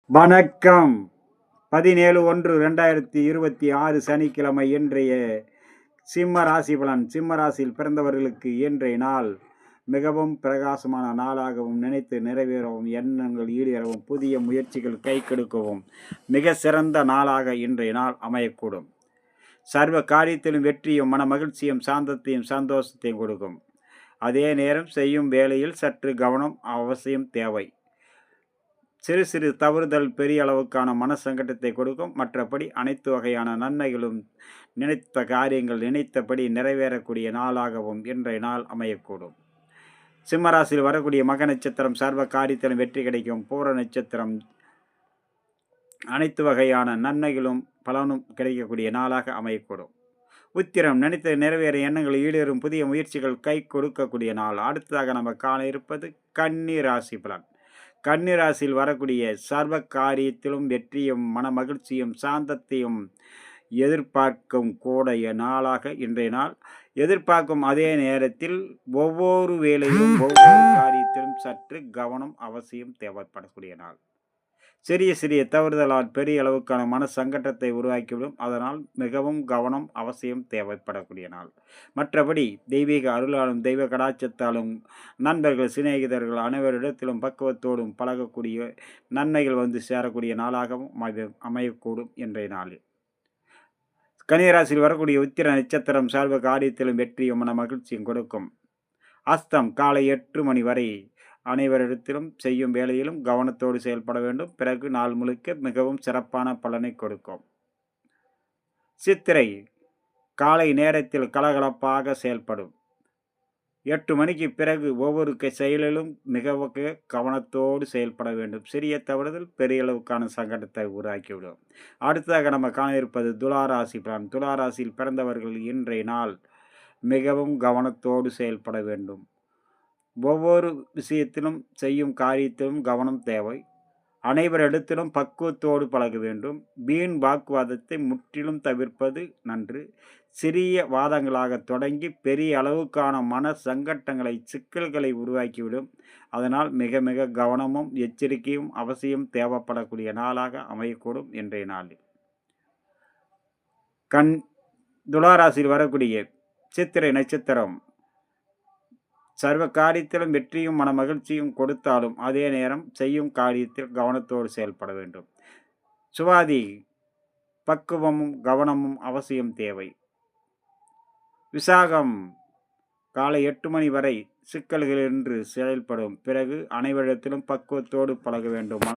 வணக்கம். 17/1/2026 சனிக்கிழமை இன்றைய சிம்ம ராசி பலன். சிம்ம ராசியில் பிறந்தவர்களுக்கு இன்றைய நாள் மிகவும் பிரகாசமான நாளாகவும், நினைத்து நிறைவேறவும், எண்ணங்கள் ஈடேறவும், புதிய முயற்சிகள் கைக்கெடுக்கவும் மிக சிறந்த நாளாக இன்றைய நாள் அமையக்கூடும். சர்வ காரியத்திலும் வெற்றியும், மன மகிழ்ச்சியும், சாந்தத்தையும், சந்தோஷத்தையும் கொடுக்கும். அதே நேரம் செய்யும் வேளையில் சற்று கவனம் அவசியம் தேவை. சிறு சிறு தவறுதல் பெரிய அளவுக்கான மன சங்கடத்தை கொடுக்கும். மற்றபடி அனைத்து வகையான நன்மைகளும், நினைத்த காரியங்கள் நினைத்தபடி நிறைவேறக்கூடிய நாளாகவும் இன்றைய நாள் அமையக்கூடும். சிம்மராசியில் வரக்கூடிய மக நட்சத்திரம் சர்வ காரியத்திலும் வெற்றி கிடைக்கும். பூர நட்சத்திரம் அனைத்து வகையான நன்மைகளும் பலனும் கிடைக்கக்கூடிய நாளாக அமையக்கூடும். உத்திரம் நினைத்த நிறைவேற எண்ணங்கள் ஈடேறும், புதிய முயற்சிகள் கை கொடுக்கக்கூடிய நாள். அடுத்ததாக நம்ம காண இருப்பது கன்னி ராசி பலன். கன்னிராசியில் வரக்கூடிய சர்வ காரியத்திலும் வெற்றியும், மன மகிழ்ச்சியும், சாந்தத்தையும் எதிர்பார்க்கும் கூடிய நாளாக இன்றைய நாள். எதிர்பார்க்கும் அதே நேரத்தில் ஒவ்வொரு வேளையிலும் ஒவ்வொரு காரியத்திலும் சற்று கவனம் அவசியம் தேவைப்படக்கூடிய நாள். சிறிய சிறிய தவறுதலால் பெரிய அளவுக்கான மன சங்கடத்தை உருவாக்கிவிடும். அதனால் மிகவும் கவனம் அவசியம் தேவைப்படக்கூடிய நாள். மற்றபடி தெய்வீக அருளாலும் தெய்வ கடாட்சத்தாலும் நண்பர்கள், சிநேகிதர்கள் அனைவரிடத்திலும் பக்குவத்தோடும் பழகக்கூடிய நன்மைகள் வந்து சேரக்கூடிய நாளாகவும் அமையக்கூடும் இன்றைய நாளில். கன்னிராசியில் வரக்கூடிய உத்திர நட்சத்திரம் சர்வ காரியத்திலும் வெற்றியும் மன மகிழ்ச்சியும் கொடுக்கும். அஸ்தம் காலை 8 மணி வரை அனைவரிடத்திலும் செய்யும் வேலையிலும் கவனத்தோடு செயல்பட வேண்டும். பிறகு நாள் முழுக்க மிகவும் சிறப்பான பலனை கொடுக்கும். சித்திரை காலை நேரத்தில் கலகலப்பாக செயல்படும். 8 மணிக்கு பிறகு ஒவ்வொரு செயலிலும் மிக கவனத்தோடு செயல்பட வேண்டும். சிறிய தவறுதல் பெரிய அளவுக்கான சங்கடத்தை உருவாக்கிவிடும். அடுத்ததாக நம்ம காண இருப்பது துளாராசி பலன். துளாராசியில் பிறந்தவர்கள் இன்றைய நாள் மிகவும் கவனத்தோடு செயல்பட வேண்டும். ஒவ்வொரு விஷயத்திலும் செய்யும் காரியத்திலும் கவனம் தேவை. அனைவரிடத்திலும் பக்குவத்தோடு பழக வேண்டும். வீண் வாக்குவாதத்தை முற்றிலும் தவிர்ப்பது நன்று. சிறிய வாதங்களாக தொடங்கி பெரிய அளவுக்கான மன சங்கட்டங்களை, சிக்கல்களை உருவாக்கிவிடும். அதனால் மிக மிக கவனமும் எச்சரிக்கையும் அவசியம் தேவைப்படக்கூடிய நாளாக அமையக்கூடும் இன்றைய நாளில். துளாராசியில் வரக்கூடிய சித்திரை நட்சத்திரம் சர்வ காரியத்திலும் வெற்றியும் மன மகிழ்ச்சியும் கொடுத்தாலும் அதே நேரம் செய்யும் காரியத்தில் கவனத்தோடு செயல்பட வேண்டும். சுவாதி பக்குவமும் கவனமும் அவசியம் தேவை. விசாகம் காலை 8 மணி வரை சிக்கல்கள் என்று செயல்படும். பிறகு அனைவரிடத்திலும் பக்குவத்தோடு பழக வேண்டும்.